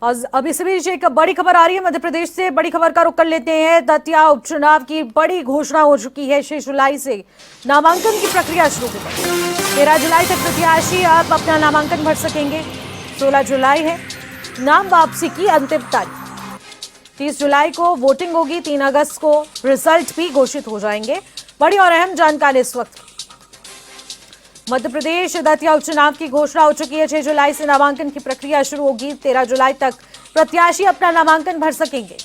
और अब इस बीच एक बड़ी खबर आ रही है मध्य प्रदेश से। बड़ी खबर का रुख कर लेते हैं। दतिया उपचुनाव की बड़ी घोषणा हो चुकी है। 6 जुलाई से नामांकन की प्रक्रिया शुरू हो गई। 13 जुलाई तक प्रत्याशी अब अपना नामांकन भर सकेंगे। 16 जुलाई है नाम वापसी की अंतिम तारीख। 30 जुलाई को वोटिंग होगी। 3 अगस्त को रिजल्ट भी घोषित हो जाएंगे। बड़ी और अहम जानकारी इस वक्त। मध्य प्रदेश दतिया उपचुनाव की घोषणा हो चुकी है। 6 जुलाई से नामांकन की प्रक्रिया शुरू होगी। 13 जुलाई तक प्रत्याशी अपना नामांकन भर सकेंगे।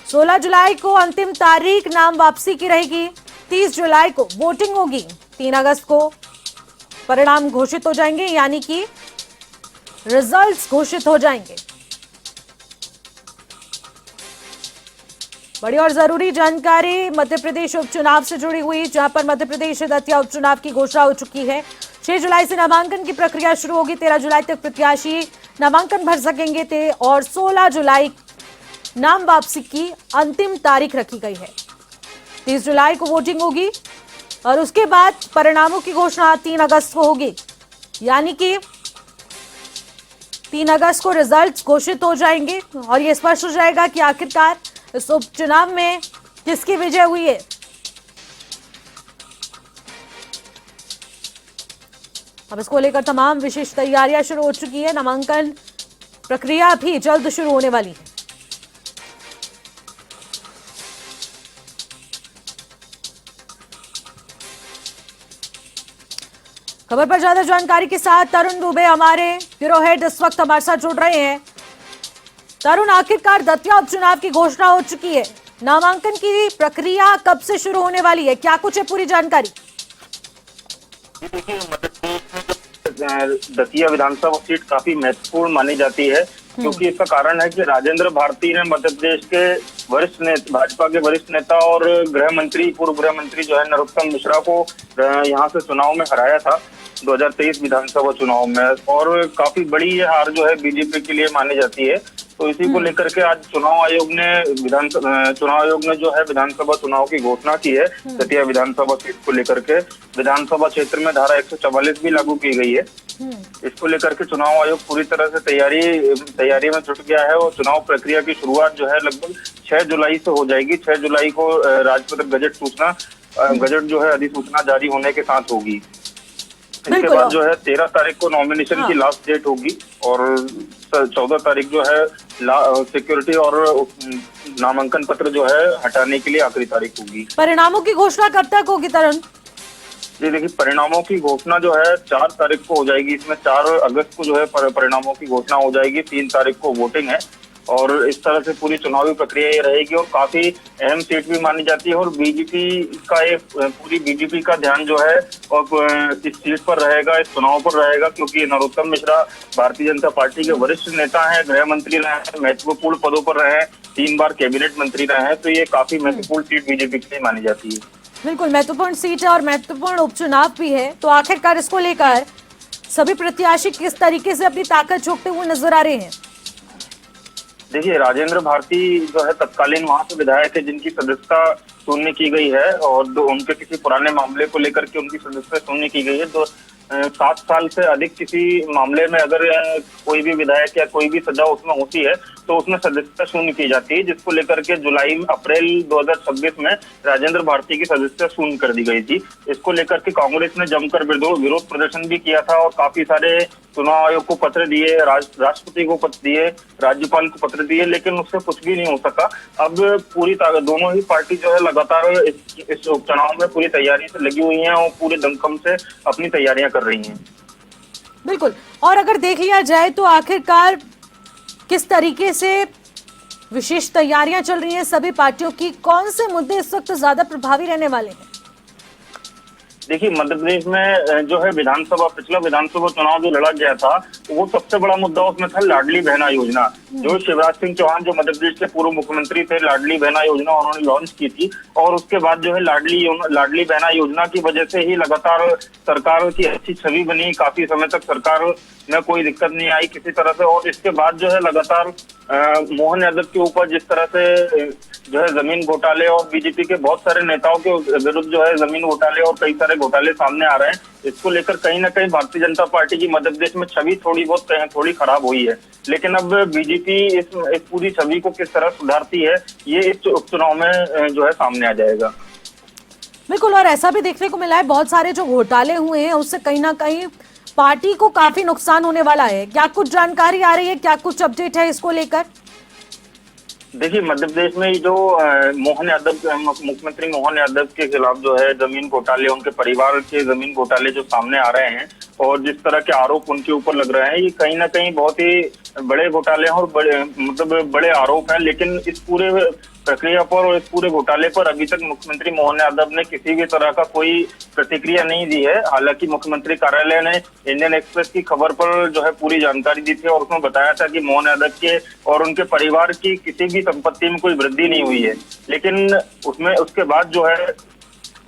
16 जुलाई को अंतिम तारीख नाम वापसी की रहेगी। 30 जुलाई को वोटिंग होगी। 3 अगस्त को परिणाम घोषित हो जाएंगे, यानी कि रिजल्ट्स घोषित हो जाएंगे। बड़ी और जरूरी जानकारी मध्य प्रदेश उपचुनाव से जुड़ी हुई, जहां पर मध्य प्रदेश दतिया उपचुनाव की घोषणा हो चुकी है। 6 जुलाई से नामांकन की प्रक्रिया शुरू होगी। 13 जुलाई तक प्रत्याशी नामांकन भर सकेंगे और 16 जुलाई नाम वापसी की अंतिम तारीख रखी गई है। 30 जुलाई को वोटिंग होगी और उसके बाद परिणामों की घोषणा 3 अगस्त को होगी, यानी कि 3 अगस्त को रिजल्ट्स घोषित हो जाएंगे और यह स्पष्ट हो जाएगा कि आखिरकार इस उपचुनाव में किसकी विजय हुई है। अब इसको लेकर तमाम विशेष तैयारियां शुरू हो चुकी है। नामांकन प्रक्रिया भी जल्द शुरू होने वाली है। खबर पर ज्यादा जानकारी के साथ तरुण दुबे हमारे ब्यूरो हेड इस वक्त हमारे साथ जुड़ रहे हैं। तरुण, आखिरकार दतिया उपचुनाव की घोषणा हो चुकी है। नामांकन की प्रक्रिया कब से शुरू होने वाली है, क्या कुछ है पूरी जानकारी? देखिए, मध्य प्रदेश में दतिया विधानसभा सीट काफी महत्वपूर्ण मानी जाती है, क्योंकि इसका कारण है कि राजेंद्र भारती ने मध्य प्रदेश के वरिष्ठ नेता, भाजपा के वरिष्ठ नेता और गृह मंत्री, पूर्व गृह मंत्री जो है नरोत्तम मिश्रा को यहाँ से चुनाव में हराया था 2023 विधानसभा चुनाव में। और काफी बड़ी ये हार जो है बीजेपी के लिए मानी जाती है। तो इसी को लेकर के आज चुनाव आयोग ने जो है विधानसभा चुनाव की घोषणा की है। दतिया विधानसभा सीट को लेकर के विधानसभा क्षेत्र में धारा 144 भी लागू की गई है। इसको लेकर के चुनाव आयोग पूरी तरह से तैयारी में जुट गया है और चुनाव प्रक्रिया की शुरुआत जो है लगभग 6 जुलाई से हो जाएगी। 6 जुलाई को गजट जो है अधिसूचना जारी होने के साथ होगी। इसके बाद जो है 13 तारीख को नॉमिनेशन की लास्ट डेट होगी और 14 तारीख जो है सिक्योरिटी और नामांकन पत्र जो है हटाने के लिए आखिरी तारीख होगी। परिणामों की घोषणा कब तक होगी तरुण? जी देखिए, परिणामों की घोषणा जो है 4 तारीख को हो जाएगी। इसमें 4 अगस्त को जो है परिणामों की घोषणा हो जाएगी। 3 तारीख को वोटिंग है और इस तरह से पूरी चुनावी प्रक्रिया ये रहेगी और काफी अहम सीट भी मानी जाती है। और पूरी बीजेपी का ध्यान जो है और इस सीट पर रहेगा, इस चुनाव पर रहेगा, क्योंकि नरोत्तम मिश्रा भारतीय जनता पार्टी के वरिष्ठ नेता हैं, गृह मंत्री रहे हैं, महत्वपूर्ण पदों पर रहे हैं, 3 बार कैबिनेट मंत्री रहे हैं। तो ये काफी महत्वपूर्ण सीट बीजेपी के लिए मानी जाती है। बिल्कुल महत्वपूर्ण सीट है और महत्वपूर्ण उपचुनाव भी है। तो आखिरकार इसको लेकर सभी प्रत्याशी किस तरीके से अपनी ताकत झोंकते हुए नजर आ रहे हैं? देखिए, राजेंद्र भारती जो है तत्कालीन वहां से विधायक है जिनकी सदस्यता शून्य की गई है और उनके किसी पुराने मामले को लेकर के उनकी सदस्यता शून्य की गई है। तो 7 साल से अधिक किसी मामले में अगर कोई भी विधायक या कोई भी सजा उसमें होती है तो उसमें सदस्यता शून्य की जाती है, जिसको लेकर के अप्रैल 2026 में राजेंद्र भारती की सदस्यता शून्य कर दी गई थी। इसको लेकर के कांग्रेस ने जमकर विरोध प्रदर्शन भी किया था और काफी सारे चुनाव आयोग को पत्र दिए, राष्ट्रपति को पत्र दिए, राज्यपाल को पत्र दिए, लेकिन उससे कुछ भी नहीं हो सका। अब दोनों ही पार्टी जो है लगातार इस उपचुनाव में पूरी तैयारी से लगी हुई हैं और पूरे दमखम से अपनी तैयारियां कर रही हैं। बिल्कुल। और अगर देख लिया जाए तो आखिरकार किस तरीके से विशेष तैयारियां चल रही हैं सभी पार्टियों की, कौन से मुद्दे इस वक्त ज्यादा प्रभावी रहने वाले हैं? देखिए, मध्य प्रदेश में जो है पिछला विधानसभा चुनाव जो लड़ा गया था वो सबसे बड़ा मुद्दा उसमें था लाडली बहना योजना। जो शिवराज सिंह चौहान जो मध्य प्रदेश के पूर्व मुख्यमंत्री थे, लाडली बहना योजना उन्होंने लॉन्च की थी और उसके बाद जो है लाडली बहना योजना की वजह से ही लगातार सरकार की अच्छी छवि बनी। काफी समय तक सरकार में कोई दिक्कत नहीं आई किसी तरह से। और इसके बाद जो है लगातार मोहन यादव के ऊपर जिस तरह से जो है जमीन घोटाले और बीजेपी के बहुत सारे नेताओं के विरुद्ध जो है जमीन घोटाले और कई सारे घोटाले सामने आ रहे हैं। इसको लेकर कहीं ना कहीं भारतीय जनता पार्टी की मध्य प्रदेश में छवि थोड़ी खराब हुई है। लेकिन अब बीजेपी इस पूरी छवि को किस तरह सुधारती है, ये इस उपचुनाव में जो है सामने आ जाएगा। बिल्कुल, और ऐसा भी देखने को मिला है बहुत सारे जो घोटाले हुए हैं उससे कहीं ना कहीं पार्टी को काफी नुकसान होने वाला है। क्या कुछ जानकारी आ रही है, क्या कुछ अपडेट है इसको लेकर? देखिए, मध्य प्रदेश में जो मोहन यादव, मुख्यमंत्री मोहन यादव के खिलाफ जो है जमीन घोटाले, उनके परिवार के जमीन घोटाले जो सामने आ रहे हैं और जिस तरह के आरोप उनके ऊपर लग रहे हैं, ये कहीं ना कहीं बहुत ही बड़े घोटाले हैं और बड़े आरोप हैं। लेकिन इस पूरे प्रक्रिया पर और इस पूरे घोटाले पर अभी तक मुख्यमंत्री मोहन यादव ने किसी भी तरह का कोई प्रतिक्रिया नहीं दी है। हालांकि मुख्यमंत्री कार्यालय ने इंडियन एक्सप्रेस की खबर पर जो है पूरी जानकारी दी थी और उसमें बताया था कि मोहन यादव के और उनके परिवार की किसी भी संपत्ति में कोई वृद्धि नहीं हुई है। लेकिन उसमें उसके बाद जो है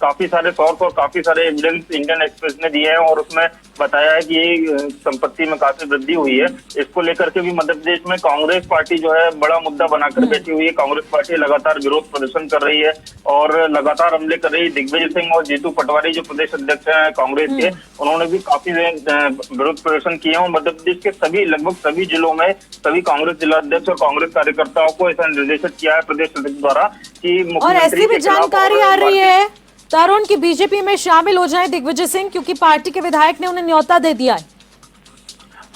काफी सारे तौर पर काफी सारे एविडेंस इंडियन एक्सप्रेस ने दिए हैं और उसमें बताया है कि ये संपत्ति में काफी वृद्धि हुई है। इसको लेकर के भी मध्य प्रदेश में कांग्रेस पार्टी जो है बड़ा मुद्दा बनाकर बैठी हुई है। कांग्रेस पार्टी लगातार विरोध प्रदर्शन कर रही है और लगातार हमले कर रही है। दिग्विजय सिंह और जीतू पटवारी जो प्रदेश अध्यक्ष हैं कांग्रेस के, उन्होंने भी काफी विरोध प्रदर्शन किए हैं और मध्य प्रदेश के लगभग सभी जिलों में सभी कांग्रेस जिलाध्यक्ष और कांग्रेस कार्यकर्ताओं को ऐसा निर्देशित किया है प्रदेश अध्यक्ष द्वारा कि और ऐसी भी जानकारी आ रही है तरुण की बीजेपी में शामिल हो जाए दिग्विजय सिंह, क्योंकि पार्टी के विधायक ने उन्हें न्योता दे दिया है।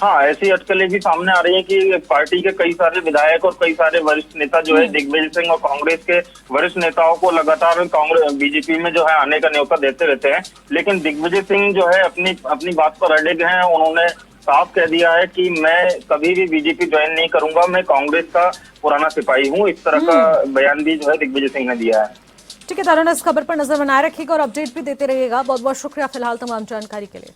हाँ, ऐसी अटकलें भी सामने आ रही है कि पार्टी के कई सारे विधायक और कई सारे वरिष्ठ नेता जो है दिग्विजय सिंह और कांग्रेस के वरिष्ठ नेताओं को लगातार कांग्रेस बीजेपी में जो है आने का न्योता देते रहते हैं। लेकिन दिग्विजय सिंह जो है अपनी बात पर अड़े हैं। उन्होंने साफ कह दिया है कि मैं कभी भी बीजेपी ज्वाइन नहीं करूंगा, मैं कांग्रेस का पुराना सिपाही हूँ। इस तरह का बयान भी जो है दिग्विजय सिंह ने दिया है। ठीक है तरुण, इस खबर पर नजर बनाए रखिएगा और अपडेट भी देते रहिएगा। बहुत बहुत शुक्रिया फिलहाल तमाम जानकारी के लिए।